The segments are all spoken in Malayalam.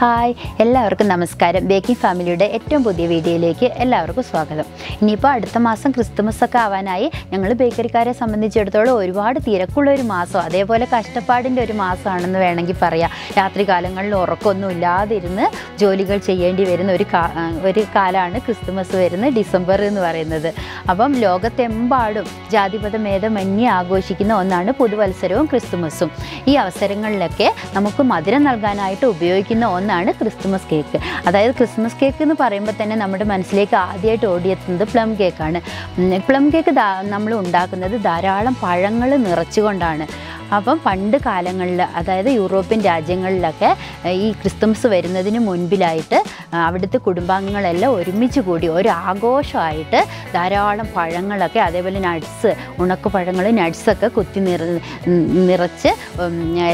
ഹായ് എല്ലാവർക്കും നമസ്കാരം. ബേക്കിംഗ് ഫാമിലിയുടെ ഏറ്റവും പുതിയ വീഡിയോയിലേക്ക് എല്ലാവർക്കും സ്വാഗതം. ഇനിയിപ്പോൾ അടുത്ത മാസം ക്രിസ്തുമസ് ഒക്കെ ആവാനായി ഞങ്ങൾ ബേക്കറിക്കാരെ സംബന്ധിച്ചിടത്തോളം ഒരുപാട് തിരക്കുള്ളൊരു മാസം, അതേപോലെ കഷ്ടപ്പാടിൻ്റെ ഒരു മാസമാണെന്ന് വേണമെങ്കിൽ പറയാം. രാത്രികാലങ്ങളിൽ ഉറക്കമൊന്നും ഇല്ലാതിരുന്ന് ജോലികൾ ചെയ്യേണ്ടി വരുന്ന ഒരു കാലമാണ് ക്രിസ്തുമസ് വരുന്ന ഡിസംബർ എന്ന് പറയുന്നത്. അപ്പം ലോകത്തെമ്പാടും ജാതിമതഭേദമന്യേ ആഘോഷിക്കുന്ന ഒന്നാണ് പുതുവത്സരവും ക്രിസ്തുമസും. ഈ അവസരങ്ങളിലൊക്കെ നമുക്ക് മധുരം നൽകാനായിട്ട് ഉപയോഗിക്കുന്ന ഒന്നാണ് ക്രിസ്തുമസ് കേക്ക്. അതായത് ക്രിസ്മസ് കേക്ക് എന്ന് പറയുമ്പോൾ തന്നെ നമ്മുടെ മനസ്സിലേക്ക് ആദ്യമായിട്ട് ഓടിയെത്തുന്നത് പ്ലം കേക്കാണ്. പ്ലം കേക്ക് നമ്മൾ ഉണ്ടാക്കുന്നത് ധാരാളം പഴങ്ങൾ നിറച്ചുകൊണ്ടാണ്. അപ്പം പണ്ട് കാലങ്ങളിൽ, അതായത് യൂറോപ്യൻ രാജ്യങ്ങളിലൊക്കെ ഈ ക്രിസ്തുമസ് വരുന്നതിന് മുൻപിലായിട്ട് അവിടുത്തെ കുടുംബാംഗങ്ങളെല്ലാം ഒരുമിച്ച് കൂടി ഒരു ആഘോഷമായിട്ട് ധാരാളം പഴങ്ങളൊക്കെ, അതേപോലെ നട്ട്സ്, ഉണക്കപ്പഴങ്ങൾ, നട്ട്സൊക്കെ കുത്തി നിറച്ച്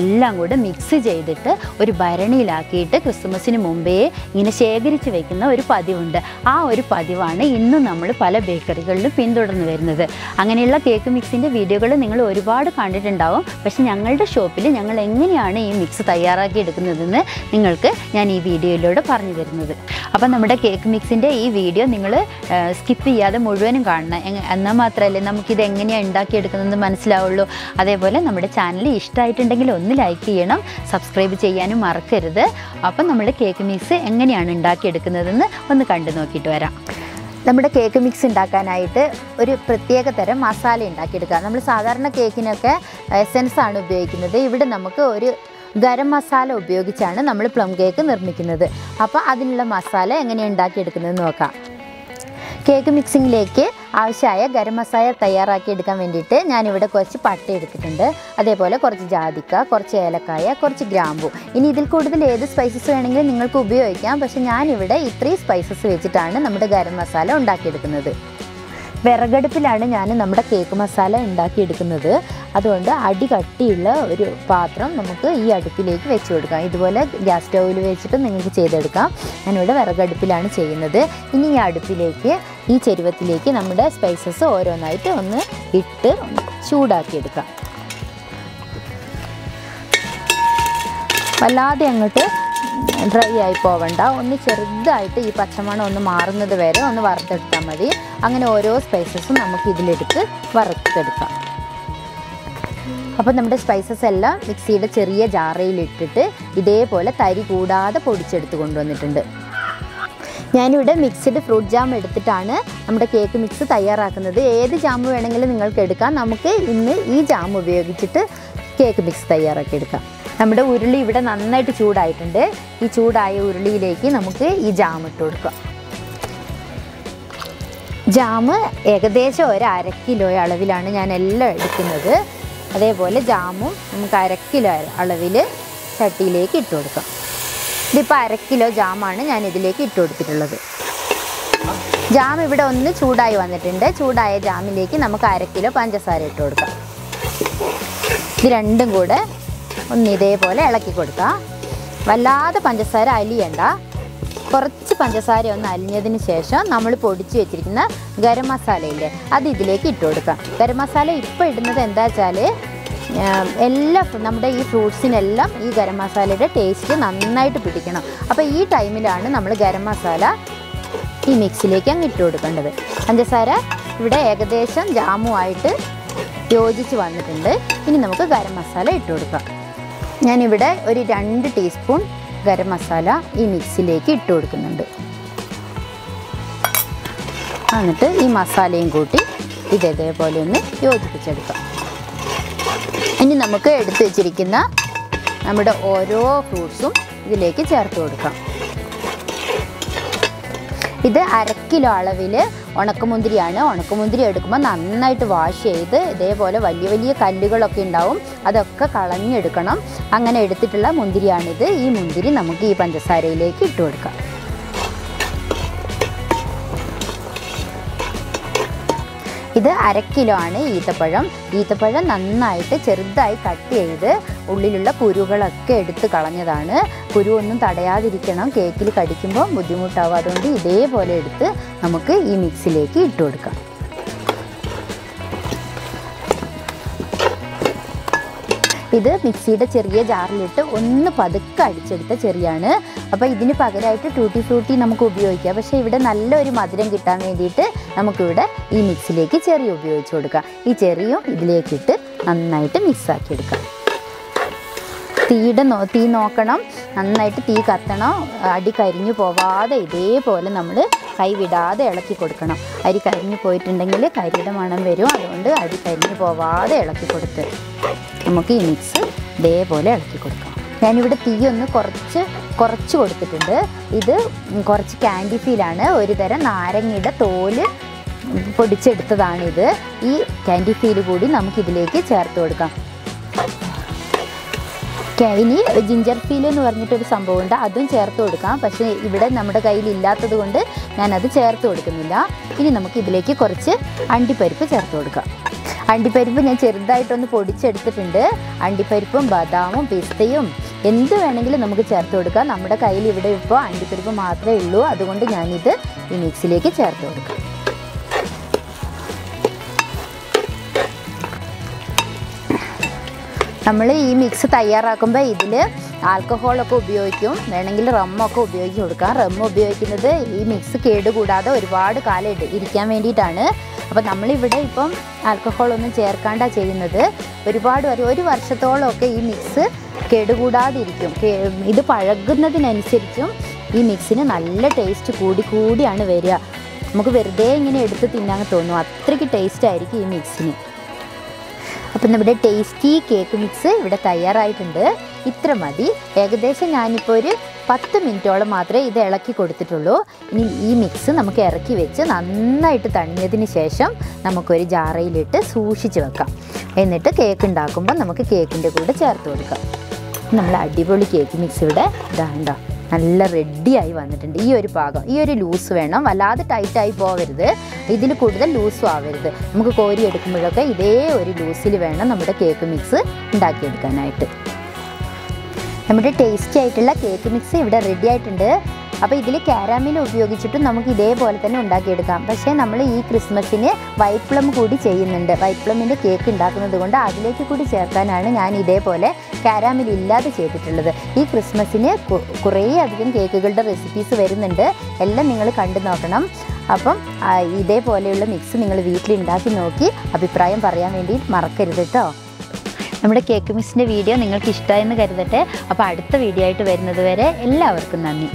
എല്ലാം കൂടെ മിക്സ് ചെയ്തിട്ട് ഒരു ഭരണിയിലാക്കിയിട്ട് ക്രിസ്തുമസിന് മുമ്പേ ഇങ്ങനെ ശേഖരിച്ച് വയ്ക്കുന്ന ഒരു പതിവുണ്ട്. ആ ഒരു പതിവാണ് ഇന്നും നമ്മൾ പല ബേക്കറികളിലും പിന്തുടർന്ന് വരുന്നത്. അങ്ങനെയുള്ള കേക്ക് മിക്സിൻ്റെ വീഡിയോകൾ നിങ്ങൾ ഒരുപാട് കണ്ടിട്ടുണ്ടാവും. പക്ഷെ ഞങ്ങളുടെ ഷോപ്പിൽ ഞങ്ങൾ എങ്ങനെയാണ് ഈ മിക്സ് തയ്യാറാക്കി എടുക്കുന്നതെന്ന് നിങ്ങൾക്ക് ഞാൻ ഈ വീഡിയോയിലൂടെ പറഞ്ഞു തരുന്നത്. അപ്പം നമ്മുടെ കേക്ക് മിക്സിൻ്റെ ഈ വീഡിയോ നിങ്ങൾ സ്കിപ്പ് ചെയ്യാതെ മുഴുവനും കാണണം. എന്നാൽ മാത്രമല്ലേ നമുക്കിത് എങ്ങനെയാണ് ഉണ്ടാക്കിയെടുക്കുന്നതെന്ന് മനസ്സിലാവുള്ളൂ. അതേപോലെ നമ്മുടെ ചാനൽ ഇഷ്ടമായിട്ടുണ്ടെങ്കിൽ ഒന്ന് ലൈക്ക് ചെയ്യണം, സബ്സ്ക്രൈബ് ചെയ്യാനും മറക്കരുത്. അപ്പം നമ്മൾ കേക്ക് മിക്സ് എങ്ങനെയാണ് ഉണ്ടാക്കിയെടുക്കുന്നതെന്ന് ഒന്ന് കണ്ടു നോക്കിയിട്ട് വരാം. നമ്മുടെ കേക്ക് മിക്സ് ഉണ്ടാക്കാനായിട്ട് ഒരു പ്രത്യേക തരം മസാല ഉണ്ടാക്കിയെടുക്കുക. നമ്മൾ സാധാരണ കേക്കിനൊക്കെ എസൻസ് ആണ് ഉപയോഗിക്കുന്നത്. ഇവിടെ നമുക്ക് ഒരു ഗരം മസാല ഉപയോഗിച്ചാണ് നമ്മൾ പ്ലം കേക്ക് നിർമ്മിക്കുന്നത്. അപ്പോൾ അതിനുള്ള മസാല എങ്ങനെയാണ് ഉണ്ടാക്കിയെടുക്കുന്നതെന്ന് നോക്കാം. കേക്ക് മിക്സിങ്ങിലേക്ക് ആവശ്യമായ ഗരം മസാല തയ്യാറാക്കിയെടുക്കാൻ വേണ്ടിയിട്ട് ഞാനിവിടെ കുറച്ച് പട്ട എടുത്തിട്ടുണ്ട്, അതേപോലെ കുറച്ച് ജാതിക്ക, കുറച്ച് ഏലക്കായ, കുറച്ച് ഗ്രാമ്പു. ഇനി ഇതിൽ കൂടുതൽ ഏത് സ്പൈസസ് വേണമെങ്കിലും നിങ്ങൾക്ക് ഉപയോഗിക്കാം. പക്ഷേ ഞാനിവിടെ ഇത്രയും സ്പൈസസ് വെച്ചിട്ടാണ് നമ്മുടെ ഗരം മസാല ഉണ്ടാക്കിയെടുക്കുന്നത്. വിറകടുപ്പിലാണ് ഞാൻ നമ്മുടെ കേക്ക് മസാല ഉണ്ടാക്കിയെടുക്കുന്നത്. അതുകൊണ്ട് അടി കട്ടിയുള്ള ഒരു പാത്രം നമുക്ക് ഈ അടുപ്പിലേക്ക് വെച്ച് കൊടുക്കാം. ഇതുപോലെ ഗ്യാസ് സ്റ്റൗവിൽ വെച്ചിട്ട് നിങ്ങൾക്ക് ചെയ്തെടുക്കാം. ഞാനിവിടെ വിറകടുപ്പിലാണ് ചെയ്യുന്നത്. ഇനി ഈ അടുപ്പിലേക്ക്, ഈ ചെരുവത്തിലേക്ക് നമ്മുടെ സ്പൈസസ് ഓരോന്നായിട്ട് ഒന്ന് ഇട്ട് ചൂടാക്കിയെടുക്കാം. വല്ലാതെ അങ്ങോട്ട് ഡ്രൈ ആയി പോവണ്ട, ഒന്ന് ചെറുതായിട്ട് ഈ പച്ചമണം ഒന്ന് മാറുന്നത് വരെ ഒന്ന് വറുത്തെടുത്താൽ മതി. അങ്ങനെ ഓരോ സ്പൈസസും നമുക്ക് ഇതിലെടുത്ത് വറുത്തെടുക്കാം. അപ്പോൾ നമ്മുടെ സ്പൈസസ് എല്ലാം മിക്സിയുടെ ചെറിയ ജാറയിലിട്ടിട്ട് ഇതേപോലെ തരി കൂടാതെ പൊടിച്ചെടുത്ത് കൊണ്ടുവന്നിട്ടുണ്ട്. ഞാനിവിടെ മിക്സ്ഡ് ഫ്രൂട്ട് ജാം എടുത്തിട്ടാണ് നമ്മുടെ കേക്ക് മിക്സ് തയ്യാറാക്കുന്നത്. ഏത് ജാം വേണമെങ്കിലും നിങ്ങൾക്ക് എടുക്കാം. നമുക്ക് ഇന്ന് ഈ ജാം ഉപയോഗിച്ചിട്ട് കേക്ക് മിക്സ് തയ്യാറാക്കി എടുക്കാം. നമ്മുടെ ഉരുളി ഇവിടെ നന്നായിട്ട് ചൂടായിട്ടുണ്ട്. ഈ ചൂടായ ഉരുളിയിലേക്ക് നമുക്ക് ഈ ജാം ഇട്ട് കൊടുക്കാം. ജാം ഏകദേശം ഒരു 1/2 കിലോ അളവിലാണ് ഞാൻ എല്ലാം എടുക്കുന്നത്. അതേപോലെ ജാമും നമുക്ക് 1/2 കിലോ അളവിൽ ചട്ടിയിലേക്ക് ഇട്ട് കൊടുക്കാം. ഇതിപ്പോൾ 1/2 കിലോ ജാമാണ് ഞാൻ ഇതിലേക്ക് ഇട്ട് കൊടുത്തിട്ടുള്ളത്. ജാം ഇവിടെ ഒന്ന് ചൂടായി വന്നിട്ടുണ്ട്. ചൂടായ ജാമിലേക്ക് നമുക്ക് 1/2 കിലോ പഞ്ചസാര ഇട്ട് കൊടുക്കാം. ഇത് രണ്ടും കൂടെ ഒന്ന് ഇതേപോലെ ഇളക്കി കൊടുക്കാം. വല്ലാതെ പഞ്ചസാര അലിയണ്ട. കുറച്ച് പഞ്ചസാര ഒന്ന് അലിഞ്ഞതിന് ശേഷം നമ്മൾ പൊടിച്ച് വെച്ചിരിക്കുന്ന ഗരം മസാലയില്ലേ, അത് ഇതിലേക്ക് ഇട്ട് കൊടുക്കാം. ഗരം മസാല ഇപ്പോൾ ഇടുന്നത് എന്താ വെച്ചാൽ നമ്മുടെ ഈ ഫ്രൂട്ട്സിനെല്ലാം ഈ ഗരം മസാലയുടെ ടേസ്റ്റ് നന്നായിട്ട് പിടിക്കണം. അപ്പോൾ ഈ ടൈമിലാണ് നമ്മൾ ഗരം മസാല ഈ മിക്സിലേക്ക് അങ്ങ് ഇട്ട് കൊടുക്കേണ്ടത്. പഞ്ചസാര ഇവിടെ ഏകദേശം ജാമുമായിട്ട് യോജിച്ച് വന്നിട്ടുണ്ട്. ഇനി നമുക്ക് ഗരം മസാല ഇട്ട് കൊടുക്കാം. ഞാനിവിടെ ഒരു 2 ടീസ്പൂൺ ഗരം മസാല ഈ മിക്സിലേക്ക് ഇട്ട് കൊടുക്കുന്നുണ്ട്. എന്നിട്ട് ഈ മസാലയും കൂട്ടി ഇതേപോലെ ഒന്ന് യോജിപ്പിച്ചെടുക്കാം. ഇനി നമുക്ക് എടുത്തു വച്ചിരിക്കുന്ന നമ്മുടെ ഓരോ ഫ്രൂട്ട്സും ഇതിലേക്ക് ചേർത്ത് കൊടുക്കാം. ഇത് 1/2 കിലോ അളവിൽ ഉണക്കമുന്തിരിയാണ്. ഉണക്കമുന്തിരി എടുക്കുമ്പോൾ നന്നായിട്ട് വാഷ് ചെയ്ത് ഇതേപോലെ വലിയ വലിയ കല്ലുകളൊക്കെ ഉണ്ടാവും, അതൊക്കെ കളഞ്ഞെടുക്കണം. അങ്ങനെ എടുത്തിട്ടുള്ള മുന്തിരിയാണിത്. ഈ മുന്തിരി നമുക്ക് ഈ പഞ്ചസാരയിലേക്ക് ഇട്ട് കൊടുക്കാം. ഇത് 1/2 കിലോ ആണ് ഈത്തപ്പഴം. ഈത്തപ്പഴം നന്നായിട്ട് ചെറുതായി കട്ട് ചെയ്ത് ഉള്ളിലുള്ള കുരുകളൊക്കെ എടുത്ത് കളഞ്ഞതാണ്. കുരുവൊന്നും തടയാതിരിക്കണം, കേക്കിൽ കടിക്കുമ്പോൾ ബുദ്ധിമുട്ടാവും. അതുകൊണ്ട് ഇതേപോലെ എടുത്ത് നമുക്ക് ഈ മിക്സിലേക്ക് ഇട്ട് കൊടുക്കാം. ഇത് മിക്സിയുടെ ചെറിയ ജാറിലിട്ട് ഒന്ന് പതുക്കെ അടിച്ചെടുത്ത ചെറിയാണ്. അപ്പോൾ ഇതിന് പകരമായിട്ട് ടൂട്ടി ഫ്രൂട്ടി നമുക്ക് ഉപയോഗിക്കാം. പക്ഷേ ഇവിടെ നല്ലൊരു മധുരം കിട്ടാൻ വേണ്ടിയിട്ട് നമുക്കിവിടെ ഈ മിക്സിലേക്ക് ചെറി ഉപയോഗിച്ച് കൊടുക്കാം. ഈ ചെറിയും ഇതിലേക്കിട്ട് നന്നായിട്ട് മിക്സാക്കി എടുക്കാം. തീ നോക്കണം, നന്നായിട്ട് തീ കത്തണം. അടി കരിഞ്ഞു പോവാതെ ഇതേപോലെ നമ്മൾ കൈ വിടാതെ ഇളക്കി കൊടുക്കണം. അരി കരിഞ്ഞു പോയിട്ടുണ്ടെങ്കിൽ കരിയുടെ മണം വരും. അതുകൊണ്ട് അരി കരിഞ്ഞു പോവാതെ ഇളക്കി കൊടുത്ത് നമുക്ക് ഈ മിക്സ് ഇതേപോലെ ഇളക്കി കൊടുക്കാം. ഞാനിവിടെ തീ ഒന്ന് കുറച്ച് കൊടുത്തിട്ടുണ്ട്. ഇത് കുറച്ച് കാൻഡിഫീലാണ്, ഒരു തരം നാരങ്ങയുടെ തോല് പൊടിച്ചെടുത്തതാണിത്. ഈ കാൻഡിഫീൽ കൂടി നമുക്കിതിലേക്ക് ചേർത്ത് കൊടുക്കാം. ഇനി ജിഞ്ചർ ഫീൽ എന്ന് പറഞ്ഞിട്ടൊരു സംഭവമുണ്ട്, അതും ചേർത്ത് കൊടുക്കാം. പക്ഷേ ഇവിടെ നമ്മുടെ കയ്യിൽ ഇല്ലാത്തത് കൊണ്ട് ഞാനത് ചേർത്ത് കൊടുക്കുന്നില്ല. ഇനി നമുക്ക് ഇതിലേക്ക് കുറച്ച് അണ്ടിപ്പരിപ്പ് ചേർത്ത് കൊടുക്കാം. അണ്ടിപ്പരിപ്പ് ഞാൻ ചെറുതായിട്ടൊന്ന് പൊടിച്ചെടുത്തിട്ടുണ്ട്. അണ്ടിപ്പരിപ്പും ബദാമും പിസ്തയും എന്ത് വേണമെങ്കിലും നമുക്ക് ചേർത്ത് കൊടുക്കാം. നമ്മുടെ കയ്യിൽ ഇവിടെ ഇപ്പോൾ അണ്ടിപ്പരിപ്പ് മാത്രമേ ഉള്ളൂ. അതുകൊണ്ട് ഞാനിത് ഈ മിക്സിലേക്ക് ചേർത്ത് കൊടുക്കാം. നമ്മൾ ഈ മിക്സ് തയ്യാറാക്കുമ്പോൾ ഇതിൽ ആൽക്കഹോളൊക്കെ ഉപയോഗിക്കും, വേണമെങ്കിൽ റമ്മൊക്കെ ഉപയോഗിച്ച് കൊടുക്കാം. റമ്മ് ഉപയോഗിക്കുന്നത് ഈ മിക്സ് കേടുകൂടാതെ ഒരുപാട് കാലം ഇരിക്കാൻ വേണ്ടിയിട്ടാണ്. അപ്പോൾ നമ്മളിവിടെ ഇപ്പം ആൽക്കഹോളൊന്നും ചേർക്കാണ്ടാണ് ചെയ്യുന്നത്. ഒരു വർഷത്തോളമൊക്കെ ഈ മിക്സ് കേടുകൂടാതിരിക്കും. ഇത് പഴകുന്നതിനനുസരിച്ചും ഈ മിക്സിന് നല്ല ടേസ്റ്റ് കൂടിയാണ് വരിക. നമുക്ക് വെറുതെ ഇങ്ങനെ എടുത്ത് തിന്നാൻ തോന്നും, അത്രയ്ക്ക് ടേസ്റ്റ് ആയിരിക്കും ഈ മിക്സിന്. അപ്പം നമ്മുടെ ടേസ്റ്റി കേക്ക് മിക്സ് ഇവിടെ തയ്യാറായിട്ടുണ്ട്. ഇത്ര മതി. ഏകദേശം ഞാനിപ്പോൾ ഒരു 10 മിനിറ്റോളം മാത്രമേ ഇത് ഇളക്കി കൊടുത്തിട്ടുള്ളൂ. ഇനി ഈ മിക്സ് നമുക്ക് ഇറക്കി വെച്ച് നന്നായിട്ട് തണിഞ്ഞതിന് ശേഷം നമുക്കൊരു ജാറയിലിട്ട് സൂക്ഷിച്ച് വെക്കാം. എന്നിട്ട് കേക്ക് ഉണ്ടാക്കുമ്പോൾ നമുക്ക് കേക്കിൻ്റെ കൂടെ ചേർത്ത് കൊടുക്കാം. നമ്മൾ അടിപൊളി കേക്ക് മിക്സ് ഇവിടെ ഇതാണ്ടോ നല്ല റെഡിയായി വന്നിട്ടുണ്ട്. ഈ ഒരു പാകം, ഈ ഒരു ലൂസ് വേണം, വല്ലാതെ ടൈറ്റായി പോവരുത്, ഇതിൽ കൂടുതൽ ലൂസും ആവരുത്. നമുക്ക് കോരി എടുക്കുമ്പോഴൊക്കെ ഇതേ ഒരു ലൂസിൽ വേണം നമ്മുടെ കേക്ക് മിക്സ് ഉണ്ടാക്കിയെടുക്കാനായിട്ട്. നമ്മുടെ ടേസ്റ്റി ആയിട്ടുള്ള കേക്ക് മിക്സ് ഇവിടെ റെഡി ആയിട്ടുണ്ട്. അപ്പോൾ ഇതിൽ കാരാമിൽ ഉപയോഗിച്ചിട്ടും നമുക്ക് ഇതേപോലെ തന്നെ ഉണ്ടാക്കിയെടുക്കാം. പക്ഷേ നമ്മൾ ഈ ക്രിസ്മസിന് വൈറ്റ് പ്ലം കൂടി ചെയ്യുന്നുണ്ട്. വൈറ്റ് പ്ലമ്മിൻ്റെ കേക്ക് ഉണ്ടാക്കുന്നത് കൊണ്ട് അതിലേക്ക് കൂടി ചേർക്കാനാണ് ഞാൻ ഇതേപോലെ കാരാമിൽ ഇല്ലാതെ ചെയ്തിട്ടുള്ളത്. ഈ ക്രിസ്മസിന് കുറേ അധികം കേക്കുകളുടെ റെസിപ്പീസ് വരുന്നുണ്ട്, എല്ലാം നിങ്ങൾ കണ്ടു നോക്കണം. അപ്പം ഇതേപോലെയുള്ള മിക്സ് നിങ്ങൾ വീട്ടിലുണ്ടാക്കി നോക്കി അഭിപ്രായം പറയാൻ വേണ്ടി മറക്കരുത് കേട്ടോ. നമ്മുടെ കേക്ക് മിക്സിൻ്റെ വീഡിയോ നിങ്ങൾക്ക് ഇഷ്ടമായെന്ന് കരുതട്ടെ. അപ്പോൾ അടുത്ത വീഡിയോ ആയിട്ട് വരുന്നത് വരെ എല്ലാവർക്കും നന്ദി.